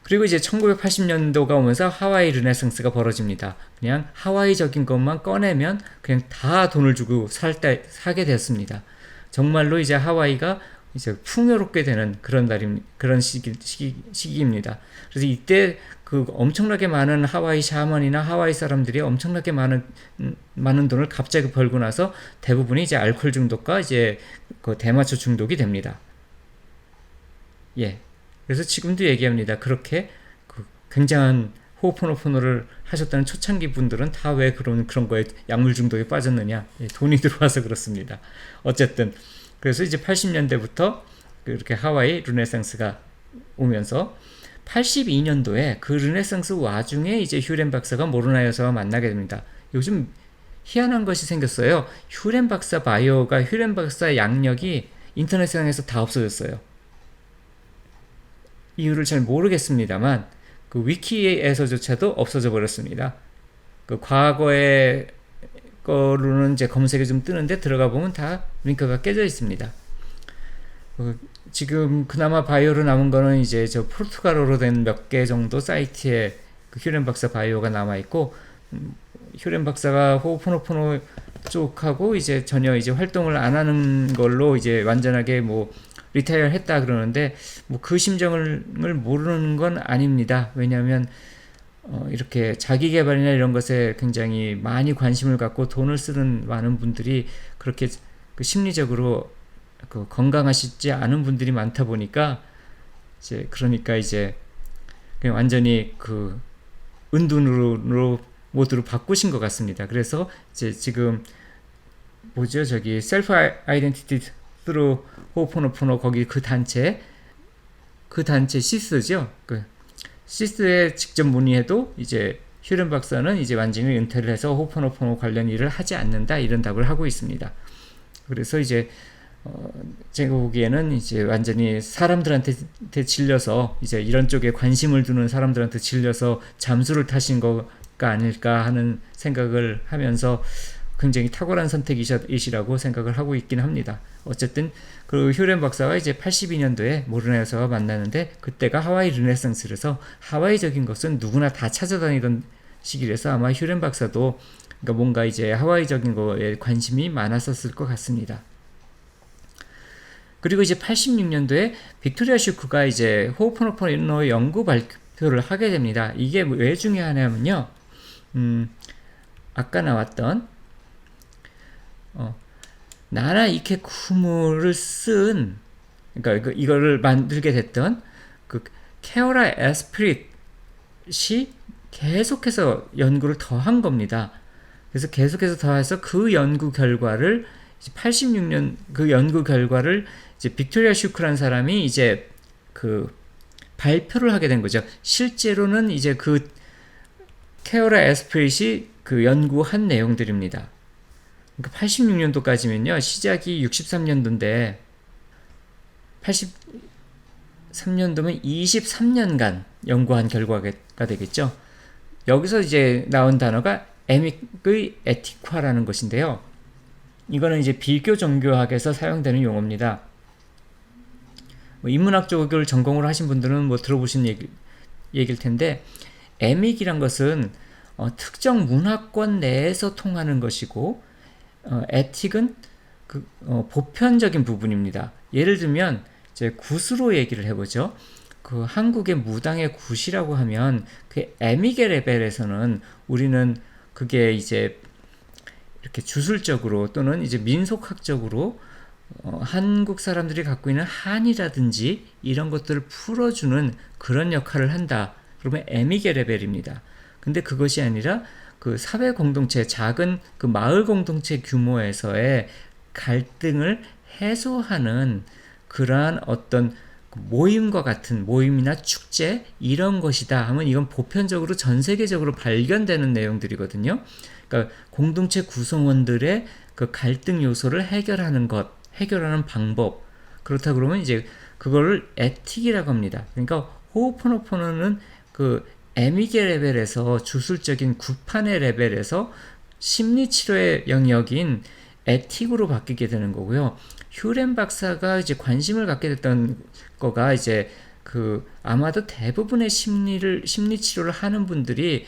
그리고 이제 1980년도가 오면서 하와이 르네상스가 벌어집니다. 그냥 하와이적인 것만 꺼내면 그냥 다 돈을 주고 사게 되었습니다. 정말로 이제 하와이가 이제 풍요롭게 되는 그런 시기입니다. 그래서 이때 그 엄청나게 많은 하와이 샤먼이나 하와이 사람들이 엄청나게 많은 돈을 갑자기 벌고 나서 대부분이 이제 알코올 중독과 이제 그 대마초 중독이 됩니다. 예. 그래서 지금도 얘기합니다. 그렇게 그 굉장한 호오포노포노를 하셨다는 초창기 분들은 다 왜 그런 거에 약물 중독에 빠졌느냐? 예, 돈이 들어와서 그렇습니다. 어쨌든 그래서 이제 80년대부터 그렇게 하와이 르네상스가 오면서 82년도에 그 르네상스 와중에 이제 휴렌 박사가 모르나 여사와 만나게 됩니다. 요즘 희한한 것이 생겼어요. 휴렌 박사 바이오가 휴렌 박사 양력이 인터넷상에서 다 없어졌어요. 이유를 잘 모르겠습니다만 그 위키에서조차도 없어져 버렸습니다. 그 과거의 거로는 이제 검색에 좀 뜨는데 들어가 보면 다 링크가 깨져 있습니다. 지금 그나마 바이오로 남은 거는 이제 저 포르투갈어로 된 몇 개 정도 사이트에 그 휴렌 박사 바이오가 남아 있고, 휴렌 박사가 호오포노포노 쪽하고 이제 전혀 이제 활동을 안 하는 걸로 이제 완전하게 뭐 리타이어 했다 그러는데, 뭐 그 심정을 모르는 건 아닙니다. 왜냐하면 이렇게 자기 개발이나 이런 것에 굉장히 많이 관심을 갖고 돈을 쓰는 많은 분들이 그렇게 그 심리적으로 그 건강하시지 않은 분들이 많다 보니까 이제 그러니까 이제 그냥 완전히 그 은둔으로 모드로 바꾸신 것 같습니다. 그래서 이제 지금 뭐죠, 저기 셀프 아이덴티티 스루 호오포노포노 거기 그 단체 시스죠. 그 시스에 직접 문의해도 이제 휴렌 박사는 이제 완전히 은퇴를 해서 호오포노포노 관련 일을 하지 않는다, 이런 답을 하고 있습니다. 그래서 이제 제가 보기에는 이제 완전히 사람들한테 질려서, 이제 이런 쪽에 관심을 두는 사람들한테 질려서 잠수를 타신 거가 아닐까 하는 생각을 하면서 굉장히 탁월한 선택이시라고 생각을 하고 있긴 합니다. 어쨌든 그 휴렌 박사가 이제 82년도에 모르나 여사와 만나는데, 그때가 하와이 르네상스라서 하와이적인 것은 누구나 다 찾아다니던 시기라서 아마 휴렌 박사도 그러니까 뭔가 이제 하와이적인 거에 관심이 많았었을 것 같습니다. 그리고 이제 86년도에 빅토리아 슈크가 이제 호오포노포노 연구 발표를 하게 됩니다. 이게 왜 중요하냐면요, 아까 나왔던 나나 이케쿠무를 쓴, 그러니까 이거를 만들게 됐던 그 케오라 에스프릿이 계속해서 연구를 더 한 겁니다. 그래서 계속해서 더해서 그 연구 결과를 86년 그 연구 결과를 이제 빅토리아 슈크라는 사람이 이제 그 발표를 하게 된 거죠. 실제로는 이제 그 케오라 에스프릿이 그 연구한 내용들입니다. 그러니까 86년도까지면요, 시작이 63년도인데 83년도면 23년간 연구한 결과가 되겠죠. 여기서 이제 나온 단어가 에믹의 에티콰라는 것인데요. 이거는 이제 비교 종교학에서 사용되는 용어입니다. 뭐 인문학 쪽을 전공을 하신 분들은 뭐 들어보신 얘기일 텐데, 에믹이란 것은 특정 문화권 내에서 통하는 것이고, 에틱은 그 보편적인 부분입니다. 예를 들면 이제 굿으로 얘기를 해보죠. 그 한국의 무당의 굿이라고 하면 그 에믹의 레벨에서는 우리는 그게 이제 이렇게 주술적으로 또는 이제 민속학적으로 한국 사람들이 갖고 있는 한이라든지 이런 것들을 풀어주는 그런 역할을 한다. 그러면 에믹의 레벨입니다. 근데 그것이 아니라 그 사회 공동체, 작은 그 마을 공동체 규모에서의 갈등을 해소하는 그러한 어떤 모임과 같은 모임이나 축제 이런 것이다 하면 이건 보편적으로 전 세계적으로 발견되는 내용들이거든요. 그러니까 공동체 구성원들의 그 갈등 요소를 해결하는 방법. 그렇다 그러면 이제 그거를 에틱이라고 합니다. 그러니까 호오포노포노는 그 에믹의 레벨에서 주술적인 구판의 레벨에서 심리치료의 영역인 에틱으로 바뀌게 되는 거고요. 휴렌 박사가 이제 관심을 갖게 됐던 거가 이제 아마도 대부분의 심리 치료를 하는 분들이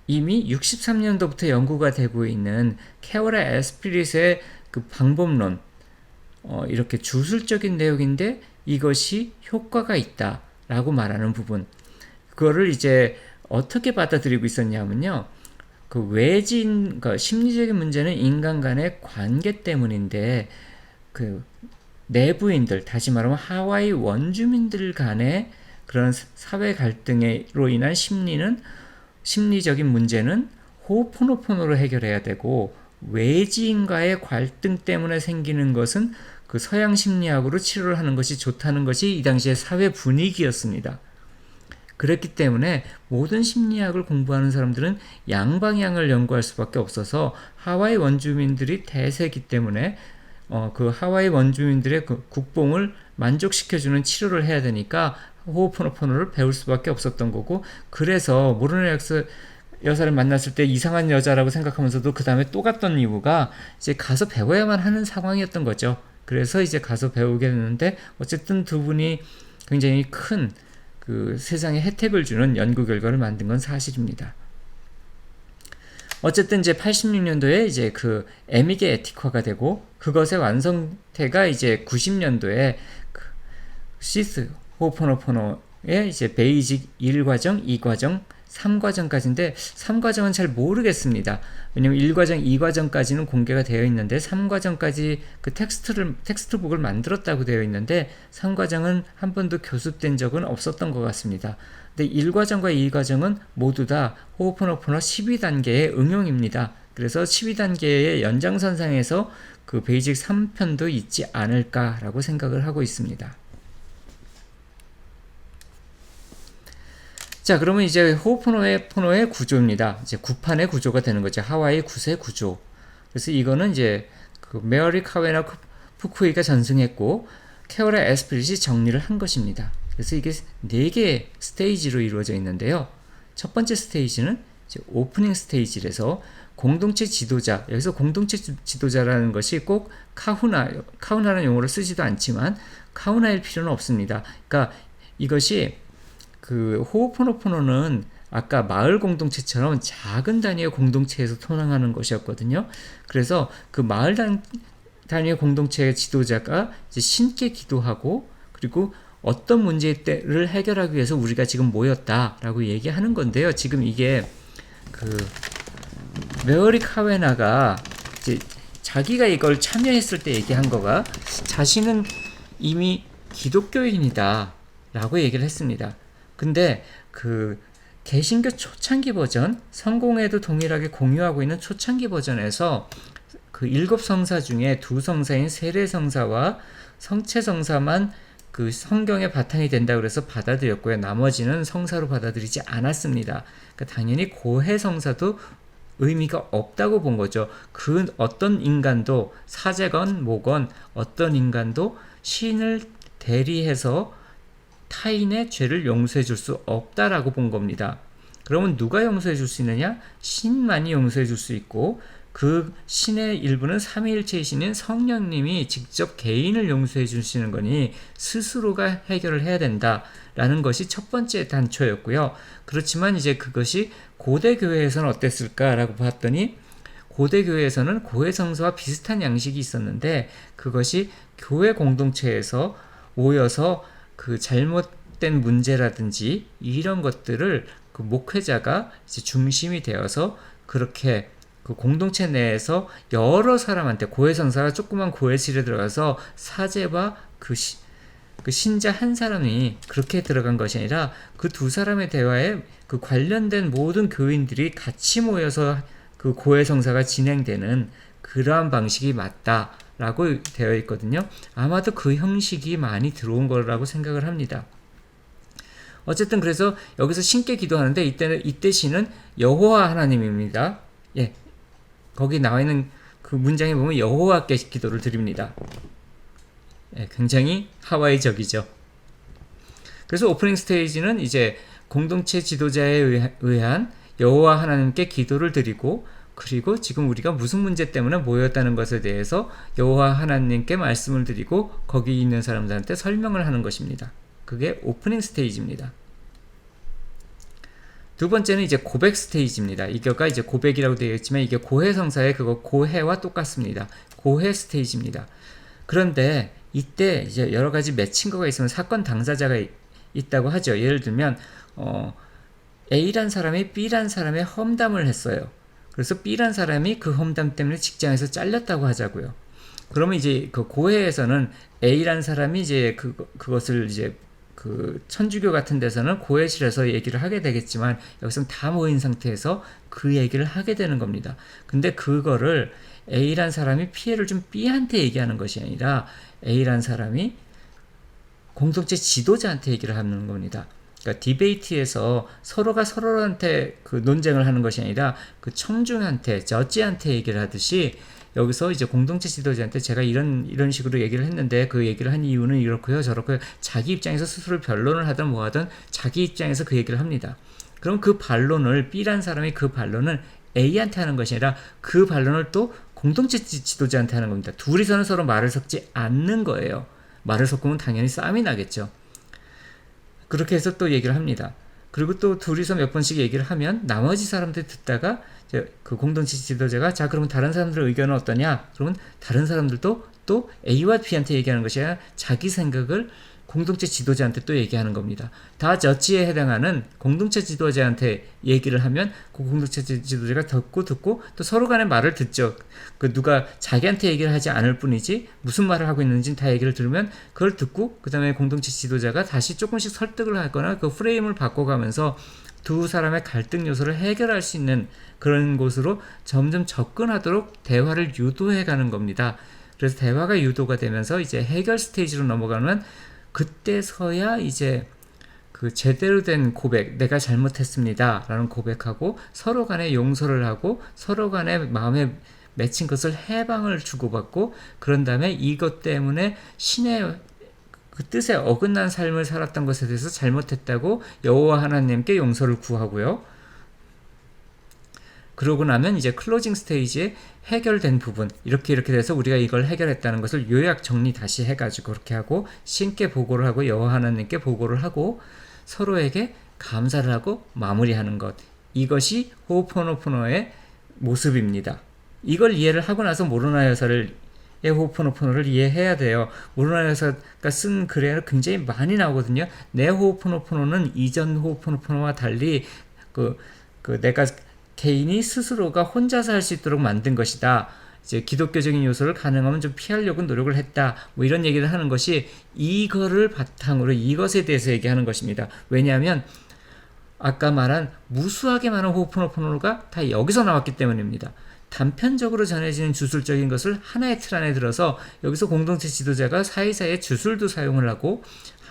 이미 63년도부터 연구가 되고 있는 캐로라 에스피릿의 그 방법론, 이렇게 주술적인 내용인데 이것이 효과가 있다라고 말하는 부분, 그거를 이제 어떻게 받아들이고 있었냐면요. 그 외진, 그러니까 심리적인 문제는 인간 간의 관계 때문인데, 그 내부인들, 다시 말하면 하와이 원주민들 간의 그런 사회 갈등으로 인한 심리적인 문제는 호호포노포노로 해결해야 되고, 외지인과의 갈등 때문에 생기는 것은 그 서양 심리학으로 치료를 하는 것이 좋다는 것이 이 당시의 사회 분위기였습니다. 그렇기 때문에 모든 심리학을 공부하는 사람들은 양방향을 연구할 수밖에 없어서 하와이 원주민들이 대세이기 때문에 그 하와이 원주민들의 그 국뽕을 만족시켜주는 치료를 해야 되니까 호호포노포노를 배울 수밖에 없었던 거고, 그래서 모르는 여자를 만났을 때 이상한 여자라고 생각하면서도 그 다음에 또 갔던 이유가 이제 가서 배워야만 하는 상황이었던 거죠. 그래서 이제 가서 배우게 됐는데, 어쨌든 두 분이 굉장히 큰 그 세상에 혜택을 주는 연구 결과를 만든 건 사실입니다. 어쨌든 이제 86년도에 이제 그 에미게 에티화가 되고, 그것의 완성태가 이제 90년도에 그 시스 호포노포노의 이제 베이직 1과정, 2과정, 3과정까지인데 3과정은 잘 모르겠습니다. 왜냐면 1과정, 2과정까지는 공개가 되어 있는데 3과정까지 그 텍스트북을 만들었다고 되어 있는데 3과정은 한 번도 교습된 적은 없었던 것 같습니다. 근데 1과정과 2과정은 모두 다 호호포노포노 12단계의 응용입니다. 그래서 12단계의 연장선상에서 그 베이직 3편도 있지 않을까라고 생각을 하고 있습니다. 자, 그러면 이제 호호포노의 구조입니다. 이제 9판의 구조가 되는 거죠. 하와이 9세 구조. 그래서 이거는 이제 그 메어리 카웨나 푸쿠이가 전승했고, 캐로라 에스피릿이 정리를 한 것입니다. 그래서 이게 4개의 스테이지로 이루어져 있는데요. 첫 번째 스테이지는 이제 오프닝 스테이지라서 공동체 지도자, 여기서 공동체 지도자라는 것이 꼭 카우나라는 용어를 쓰지도 않지만 카우나일 필요는 없습니다. 그러니까 이것이 그 호호포노포노는 아까 마을 공동체처럼 작은 단위의 공동체에서 통행하는 것이었거든요. 그래서 그 마을 단위의 공동체의 지도자가 이제 신께 기도하고, 그리고 어떤 문제를 해결하기 위해서 우리가 지금 모였다라고 얘기하는 건데요. 지금 이게 그 메어리 카웨나가 이제 자기가 이걸 참여했을 때 얘기한 거가, 자신은 이미 기독교인이다 라고 얘기를 했습니다. 근데 그 개신교 초창기 버전, 성공회도 동일하게 공유하고 있는 초창기 버전에서 그 7성사 중에 2성사인 세례성사와 성체성사만 그 성경의 바탕이 된다 그래서 받아들였고요. 나머지는 성사로 받아들이지 않았습니다. 그러니까 당연히 고해성사도 의미가 없다고 본 거죠. 그 어떤 인간도, 사제건 뭐건 어떤 인간도 신을 대리해서 타인의 죄를 용서해 줄 수 없다라고 본 겁니다. 그러면 누가 용서해 줄 수 있느냐? 신만이 용서해 줄 수 있고, 그 신의 일부는 삼위일체이신 성령님이 직접 개인을 용서해 주시는 거니 스스로가 해결을 해야 된다라는 것이 첫 번째 단초였고요. 그렇지만 이제 그것이 고대 교회에서는 어땠을까라고 봤더니, 고대 교회에서는 고해성사와 비슷한 양식이 있었는데, 그것이 교회 공동체에서 모여서 그 잘못된 문제라든지 이런 것들을 그 목회자가 이제 중심이 되어서 그렇게 그 공동체 내에서 여러 사람한테, 고해성사가 조그만 고해실에 들어가서 사제와 그 신자 한 사람이 그렇게 들어간 것이 아니라 그 두 사람의 대화에 그 관련된 모든 교인들이 같이 모여서 그 고해성사가 진행되는 그러한 방식이 맞다라고 되어 있거든요. 아마도 그 형식이 많이 들어온 거라고 생각을 합니다. 어쨌든 그래서 여기서 신께 기도하는데, 이때 신은 여호와 하나님입니다. 예, 거기 나와 있는 그 문장에 보면 여호와께 기도를 드립니다. 예, 굉장히 하와이적이죠. 그래서 오프닝 스테이지는 이제 공동체 지도자에 의한 여호와 하나님께 기도를 드리고, 그리고 지금 우리가 무슨 문제 때문에 모였다는 것에 대해서 여호와 하나님께 말씀을 드리고 거기 있는 사람들한테 설명을 하는 것입니다. 그게 오프닝 스테이지입니다. 두 번째는 이제 고백 스테이지입니다. 이거가 이제 고백이라고 되어 있지만 이게 고해성사의 그거 고해와 똑같습니다. 고해 스테이지입니다. 그런데 이때 이제 여러 가지 매칭거가 있으면 사건 당사자가 있다고 하죠. 예를 들면 A란 사람이 B란 사람의 험담을 했어요. 그래서 B란 사람이 그 험담 때문에 직장에서 잘렸다고 하자고요. 그러면 이제 그 고해에서는 A란 사람이 이제 그것을 이제 그 천주교 같은 데서는 고해실에서 얘기를 하게 되겠지만 여기서는 다 모인 상태에서 그 얘기를 하게 되는 겁니다. 근데 그거를 A란 사람이 피해를 준 B한테 얘기하는 것이 아니라 A란 사람이 공동체 지도자한테 얘기를 하는 겁니다. 그러니까 디베이트에서 서로가 서로한테 그 논쟁을 하는 것이 아니라 그 청중한테, 저지한테 얘기를 하듯이 여기서 이제 공동체 지도자한테 제가 이런 식으로 얘기를 했는데 그 얘기를 한 이유는 이렇고요, 저렇고요. 자기 입장에서 스스로 변론을 하든 뭐 하든 자기 입장에서 그 얘기를 합니다. 그럼 그 반론을 B란 사람이 그 반론을 A한테 하는 것이 아니라 그 반론을 또 공동체 지도자한테 하는 겁니다. 둘이서는 서로 말을 섞지 않는 거예요. 말을 섞으면 당연히 싸움이 나겠죠. 그렇게 해서 또 얘기를 합니다. 그리고 또 둘이서 몇 번씩 얘기를 하면 나머지 사람들이 듣다가 그 공동체 지도자가 자 그러면 다른 사람들의 의견은 어떠냐? 그러면 다른 사람들도 또 A와 B한테 얘기하는 것이 아니라 자기 생각을 공동체 지도자한테 또 얘기하는 겁니다. 다 저지에 해당하는 공동체 지도자한테 얘기를 하면 그 공동체 지도자가 듣고 또 서로 간의 말을 듣죠. 그 누가 자기한테 얘기를 하지 않을 뿐이지 무슨 말을 하고 있는지 다 얘기를 들으면 그걸 듣고 그 다음에 공동체 지도자가 다시 조금씩 설득을 하거나 그 프레임을 바꿔가면서 두 사람의 갈등 요소를 해결할 수 있는 그런 곳으로 점점 접근하도록 대화를 유도해가는 겁니다. 그래서 대화가 유도가 되면서 이제 해결 스테이지로 넘어가면 그때서야 이제 그 제대로 된 고백, 내가 잘못했습니다 라는 고백하고 서로 간에 용서를 하고 서로 간에 마음에 맺힌 것을 해방을 주고받고 그런 다음에 이것 때문에 신의 그 뜻에 어긋난 삶을 살았던 것에 대해서 잘못했다고 여호와 하나님께 용서를 구하고요. 그러고 나면 이제 클로징 스테이지에 해결된 부분 이렇게 돼서 우리가 이걸 해결했다는 것을 요약 정리 다시 해가지고 그렇게 하고 신께 보고를 하고 여호와 하나님께 보고를 하고 서로에게 감사를 하고 마무리하는 것, 이것이 호오포노포노의 모습입니다. 이걸 이해를 하고 나서 모로나 여사의 호오포노포노를 이해해야 돼요. 모로나 여사가 쓴 글에 굉장히 많이 나오거든요. 내 호오포노포노는 이전 호오포노포노와 달리 내가 개인이 스스로가 혼자서 할 수 있도록 만든 것이다. 이제 기독교적인 요소를 가능하면 좀 피하려고 노력을 했다. 뭐 이런 얘기를 하는 것이 이거를 바탕으로 이것에 대해서 얘기하는 것입니다. 왜냐하면 아까 말한 무수하게 많은 호오포노포노가 다 여기서 나왔기 때문입니다. 단편적으로 전해지는 주술적인 것을 하나의 틀 안에 들어서 여기서 공동체 지도자가 사이사이에 주술도 사용을 하고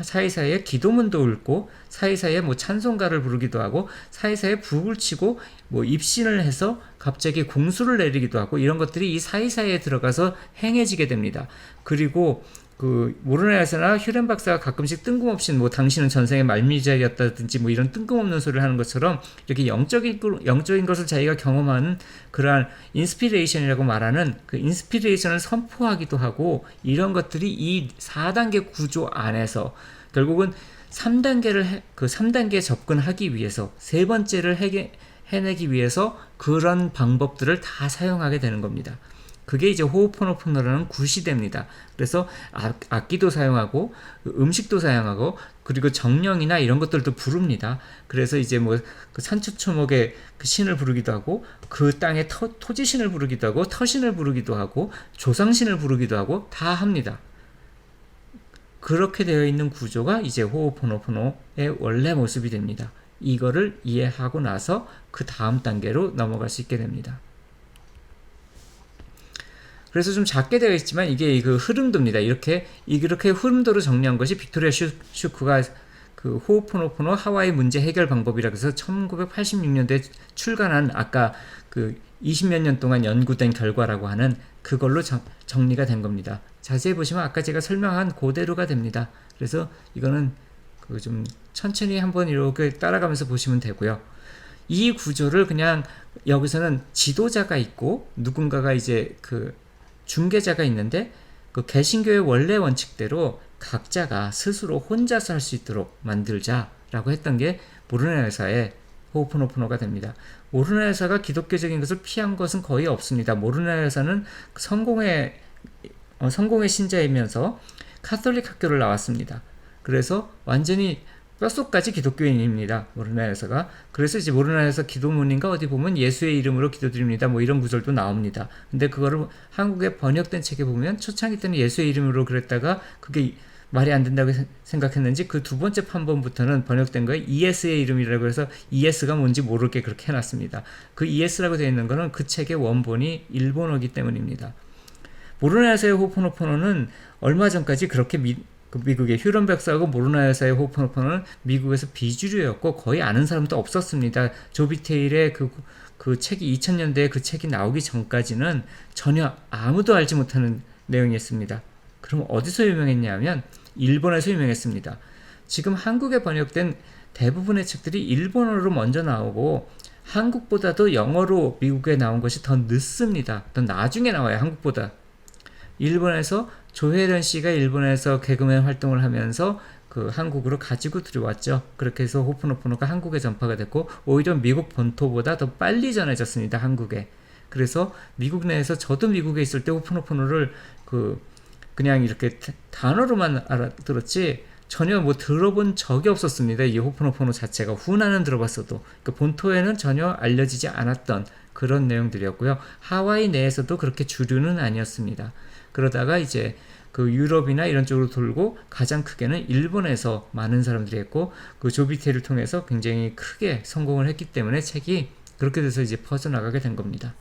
사이사이에 기도문도 읽고 사이사이에 뭐 찬송가를 부르기도 하고 사이사이에 북을 치고 뭐 입신을 해서 갑자기 공수를 내리기도 하고 이런 것들이 이 사이사이에 들어가서 행해지게 됩니다. 그리고 그 모르나에서나 휴렌 박사가 가끔씩 뜬금없이 뭐 당신은 전생의 말미잘이었다든지 뭐 이런 뜬금없는 소리를 하는 것처럼 이렇게 영적인 것을 자기가 경험하는 그러한 인스피레이션이라고 말하는 그 인스피레이션을 선포하기도 하고 이런 것들이 이 4단계 구조 안에서 결국은 3단계에 접근하기 위해서 세 번째를 해내기 위해서 그런 방법들을 다 사용하게 되는 겁니다. 그게 이제 호오포노포노라는 구시대입니다. 그래서 악기도 사용하고 음식도 사용하고 그리고 정령이나 이런 것들도 부릅니다. 그래서 이제 뭐 그 산초초목의 그 신을 부르기도 하고 그 땅의 토지신을 부르기도 하고 터신을 부르기도 하고 조상신을 부르기도 하고 다 합니다. 그렇게 되어 있는 구조가 이제 호오포노포노의 원래 모습이 됩니다. 이거를 이해하고 나서 그 다음 단계로 넘어갈 수 있게 됩니다. 그래서 좀 작게 되어 있지만 이게 그 흐름도입니다. 이렇게 흐름도로 정리한 것이 빅토리아 슈크가 그 호오포노포노 하와이 문제 해결 방법이라고 해서 1986년도에 출간한 아까 그 20몇 년 동안 연구된 결과라고 하는 그걸로 정리가 된 겁니다. 자세히 보시면 아까 제가 설명한 그대로가 됩니다. 그래서 이거는 그 좀 천천히 한번 이렇게 따라가면서 보시면 되고요. 이 구조를 그냥 여기서는 지도자가 있고 누군가가 이제 그 중개자가 있는데 그 개신교의 원래 원칙대로 각자가 스스로 혼자서 할 수 있도록 만들자라고 했던 게 모르는 회사의 호오포노포노가 됩니다. 모르는 회사가 기독교적인 것을 피한 것은 거의 없습니다. 모르는 회사는 성공의 신자이면서 카톨릭 학교를 나왔습니다. 그래서 완전히 뼛속까지 기독교인입니다. 모르는 회사가. 그래서 이제 모르는 회사 기도문인가 어디 보면 예수의 이름으로 기도드립니다. 뭐 이런 구절도 나옵니다. 근데 그거를 한국에 번역된 책에 보면 초창기 때는 예수의 이름으로 그랬다가 그게 말이 안 된다고 생각했는지 그 두 번째 판본부터는 번역된 거에 ES의 이름이라고 해서 ES가 뭔지 모르게 그렇게 해놨습니다. 그 ES라고 되어 있는 거는 그 책의 원본이 일본어기 때문입니다. 모르는 회사의 호포노포노는 얼마 전까지 그렇게 미국의 휴런 백사하고 모르는 회사의 호포노포노는 미국에서 비주류였고 거의 아는 사람도 없었습니다. 조비테일의 그 책이 2000년대에 그 책이 나오기 전까지는 전혀 아무도 알지 못하는 내용이었습니다. 그럼 어디서 유명했냐면 일본에서 유명했습니다. 지금 한국에 번역된 대부분의 책들이 일본어로 먼저 나오고 한국보다도 영어로 미국에 나온 것이 더 늦습니다. 더 나중에 나와요. 한국보다. 일본에서 조혜련 씨가 일본에서 개그맨 활동을 하면서 그 한국으로 가지고 들어왔죠. 그렇게 해서 호포노포노가 한국에 전파가 됐고 오히려 미국 본토보다 더 빨리 전해졌습니다. 한국에. 그래서 미국 내에서 저도 미국에 있을 때 호포노포노를 그냥 이렇게 단어로만 알아들었지 전혀 뭐 들어본 적이 없었습니다. 이 호포노포노 자체가 후나는 들어봤어도 그러니까 본토에는 전혀 알려지지 않았던 그런 내용들이었고요. 하와이 내에서도 그렇게 주류는 아니었습니다. 그러다가 이제 그 유럽이나 이런 쪽으로 돌고 가장 크게는 일본에서 많은 사람들이 했고 그 조비테를 통해서 굉장히 크게 성공을 했기 때문에 책이 그렇게 돼서 이제 퍼져나가게 된 겁니다.